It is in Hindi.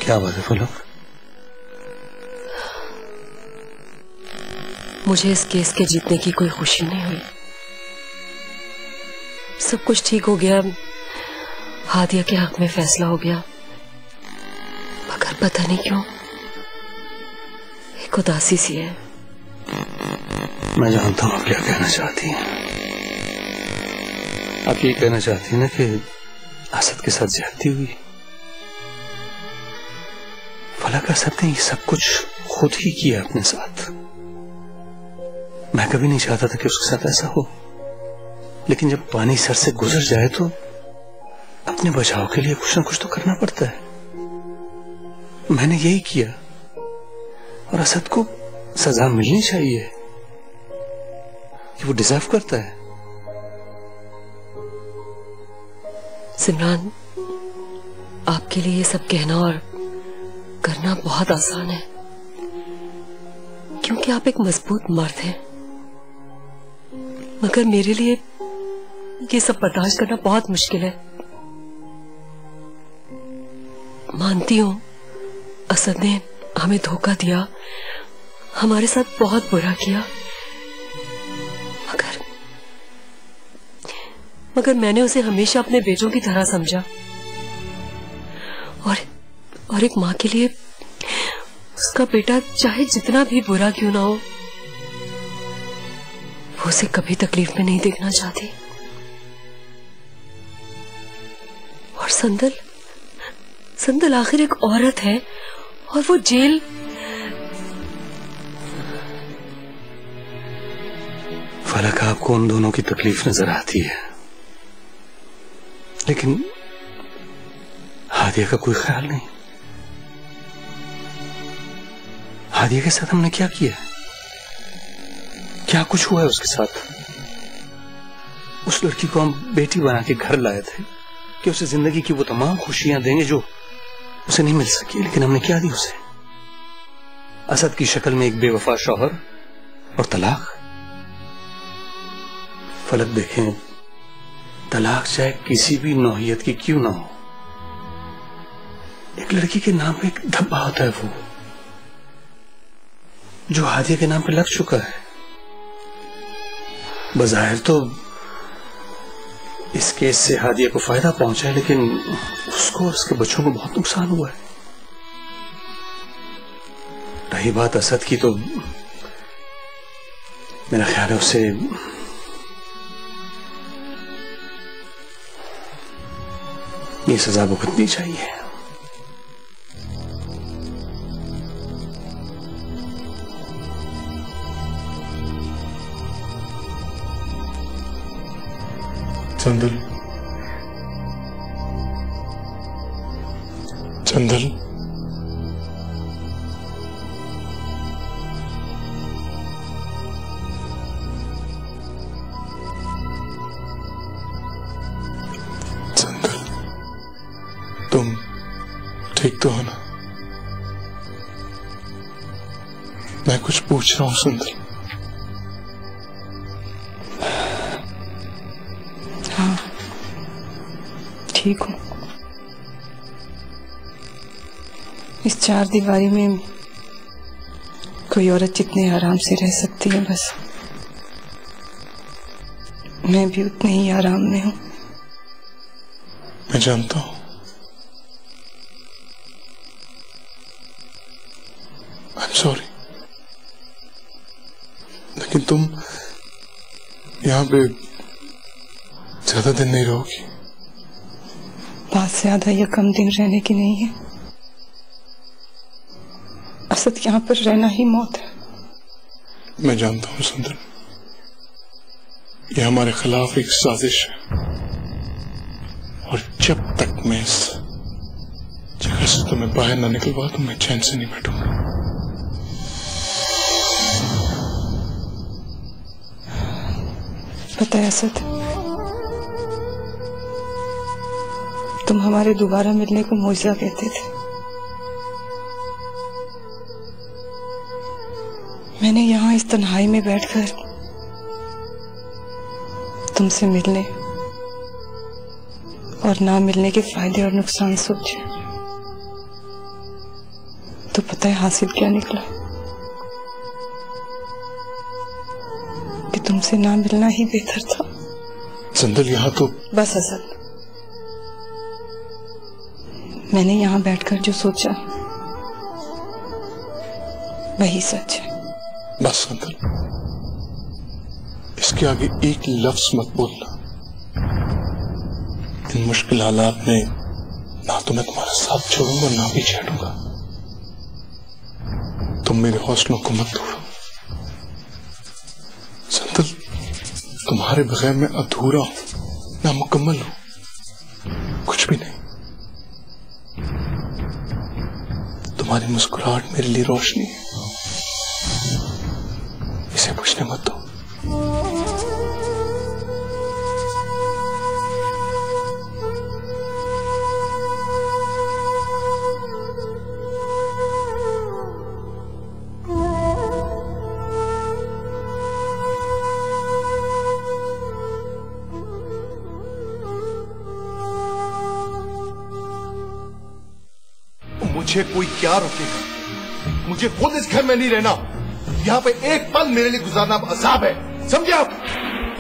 क्या बात है फलक? मुझे इस केस के जीतने की कोई खुशी नहीं हुई। सब कुछ ठीक हो गया, हादिया के हक में फैसला हो गया, मगर पता नहीं क्यों एक उदासी सी है। मैं जानता हूँ आप क्या कहना चाहती हैं। आप ये कहना चाहती हैं ना कि असद के साथ ज्यादती हुई। फलक, असद ने ये सब कुछ खुद ही किया अपने साथ। मैं कभी नहीं चाहता था कि उसके साथ ऐसा हो, लेकिन जब पानी सर से गुजर जाए तो अपने बचाव के लिए कुछ ना कुछ तो करना पड़ता है। मैंने यही किया और असद को सजा मिलनी चाहिए कि वो डिजर्व करता है। सिमरान, आपके लिए ये सब कहना और करना बहुत आसान है, क्योंकि आप एक मजबूत मर्द हैं। मगर मेरे लिए ये सब बर्दाश्त करना बहुत मुश्किल है। मानती हूं असद ने हमें धोखा दिया, हमारे साथ बहुत बुरा किया, मगर मैंने उसे हमेशा अपने बेटों की तरह समझा और एक माँ के लिए उसका बेटा चाहे जितना भी बुरा क्यों ना हो, वो उसे कभी तकलीफ में नहीं देखना चाहती। और संदल आखिर एक औरत है और वो जेल। फलक, आपको उन दोनों की तकलीफ नजर आती है, लेकिन हादिया का कोई ख्याल नहीं। हादिया के साथ हमने क्या किया? क्या कुछ हुआ है उसके साथ? उस लड़की को हम बेटी बना के घर लाए थे कि उसे जिंदगी की वो तमाम खुशियां देंगे जो उसे नहीं मिल सकी, लेकिन हमने क्या दी उसे? असद की शक्ल में एक बेवफा शौहर और तलाक। फलक, देखें, तलाक चाहे किसी भी नौहियत की क्यों ना हो, एक लड़की के नाम पे एक धब्बा होता है, वो जो हादिया के नाम पे लग चुका है। बज़ाहिर तो इस केस से हादिया को फायदा पहुंचा है, लेकिन उसको और उसके बच्चों को बहुत नुकसान हुआ है। रही बात असद की, तो मेरा ख्याल है उसे ये सजा भुगतनी चाहिए। चंदल, चंदल, तुम ठीक तो हो ना? मैं कुछ पूछ रहा हूं सुंदर। हाँ, ठीक हूं। इस चार दीवारी में कोई औरत जितने आराम से रह सकती है, बस मैं भी उतने ही आराम में हूं। मैं जानता हूं। सॉरी, लेकिन तुम यहाँ पे ज्यादा दिन नहीं रहोगी। बात ज्यादा या कम दिन रहने की नहीं है। असद यहाँ पर रहना ही मौत है। मैं जानता हूँ सुंदर, ये हमारे खिलाफ एक साजिश है, और जब तक मैं इस जगह से तुम्हें बाहर ना निकलवा दूं, मैं चैन से नहीं बैठूंगा। पता है असद, तुम हमारे दोबारा मिलने को मौजज़ा कहते थे। मैंने यहाँ इस तन्हाई में बैठकर तुमसे मिलने और ना मिलने के फायदे और नुकसान सोचे। तो पता है हासिल क्या निकला? कि तुमसे ना मिलना ही बेहतर था। संदल यहाँ तो बस असद, मैंने यहाँ बैठकर जो सोचा वही सच है। बस संदल, इसके आगे एक लफ्ज मत बोलना। इन मुश्किल हालात में ना तो मैं तुम्हारा साथ छोड़ूंगा ना भी छेड़ूंगा। तुम मेरे हौसलों को मत तोड़ो संदल। तुम्हारे बगैर मैं अधूरा हूं, ना मुकम्मल हूं, कुछ भी नहीं। तुम्हारी मुस्कुराहट मेरे लिए रोशनी है, इसे पूछने मत दो। मुझे कोई क्या रोकेगा? मुझे खुद इस घर में नहीं रहना। यहाँ पे एक पल मेरे लिए गुजारना अब अज़ाब है, समझे आप?